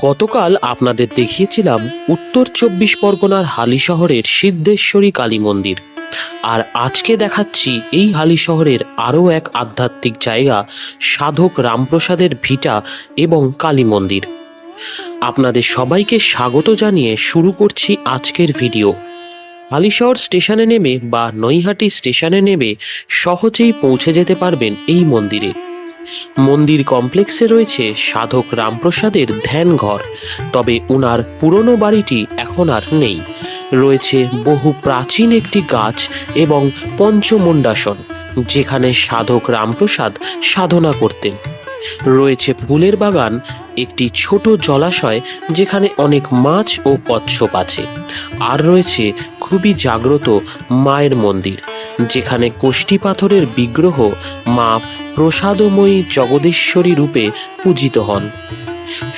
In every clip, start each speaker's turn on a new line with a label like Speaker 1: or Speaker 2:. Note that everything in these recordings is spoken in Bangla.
Speaker 1: গতকাল আপনাদের দেখিয়েছিলাম উত্তর ২৪ পরগনার হালিশহরের সিদ্ধেশ্বরী কালী মন্দির। আর আজকে দেখাচ্ছি এই হালিশহরের আরও এক আধ্যাত্মিক জায়গা, সাধক রামপ্রসাদের ভিটা এবং কালী মন্দির। আপনাদের সবাইকে স্বাগত জানিয়ে শুরু করছি আজকের ভিডিও। হালিশহর স্টেশনে নেমে বা নৈহাটি স্টেশনে নেমে সহজেই পৌঁছে যেতে পারবেন এই মন্দিরে। মন্দির কমপ্লেক্সে রয়েছে সাধক রামপ্রসাদের ধ্যান ঘর, তবে ওনার পুরনো বাড়িটি এখন আর নেই। রয়েছে বহু প্রাচীন একটি গাছ এবং পঞ্চমণ্ডাসন, যেখানে সাধক রামপ্রসাদ সাধনা করতেন। রয়েছে ফুলের বাগান, একটি ছোট জলাশয় যেখানে অনেক মাছ ও কচ্ছপ আছে। আর রয়েছে খুবই জাগ্রত মায়ের মন্দির, যেখানে কোষ্ঠী পাথরের বিগ্রহ মা প্রসাদময়ী জগদীশ্বরী রূপে পূজিত হন।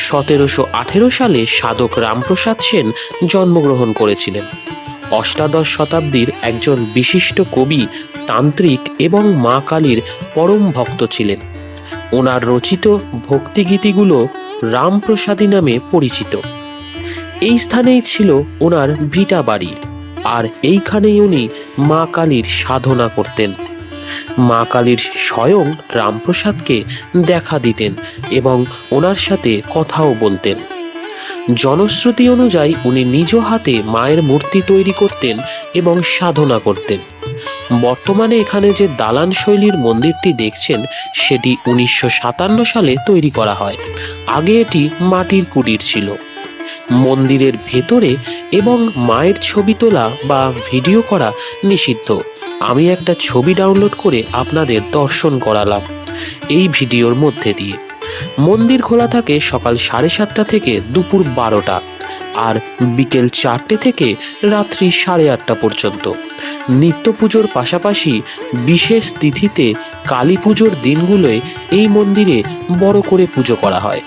Speaker 1: ১৭১৮ সালে সাধক রামপ্রসাদ সেন জন্মগ্রহণ করেছিলেন। অষ্টাদশ শতাব্দীর একজন বিশিষ্ট কবি, তান্ত্রিক এবং মা কালীর পরম ভক্ত ছিলেন। ওনার রচিত ভক্তিগীতিগুলো রামপ্রসাদী নামে পরিচিত। এই স্থানেই ছিল ওনার ভিটা বাড়ি, আর এইখানেই উনি মা কালীর সাধনা করতেন। মা কালীর স্বয়ং রামপ্রসাদকে দেখা দিতেন এবং ওনার সাথে কথাও বলতেন। জনশ্রুতি অনুযায়ী উনি নিজ হাতে মায়ের মূর্তি তৈরি করতেন এবং সাধনা করতেন। বর্তমানে এখানে যে দালান শৈলীর মন্দিরটি দেখছেন, সেটি ১৯৫৭ সালে তৈরি করা হয়। আগে এটি মাটির কুটির ছিল। মন্দিরের ভেতরে এবং মায়ের ছবি তোলা বা ভিডিও করা নিষিদ্ধ। আমি একটা ছবি ডাউনলোড করে আপনাদের দর্শন করালাম এই ভিডিওর মধ্যে দিয়ে। মন্দির খোলা থাকে সকাল ৭:৩০ থেকে দুপুর ১২টা, আর বিকেল ৪টে থেকে রাত্রি ৮:৩০ পর্যন্ত। নিত্য পুজোর পাশাপাশি বিশেষ তিথিতে কালী পুজোর দিনগুলোয় এই মন্দিরে বড় করে পুজো করা হয়।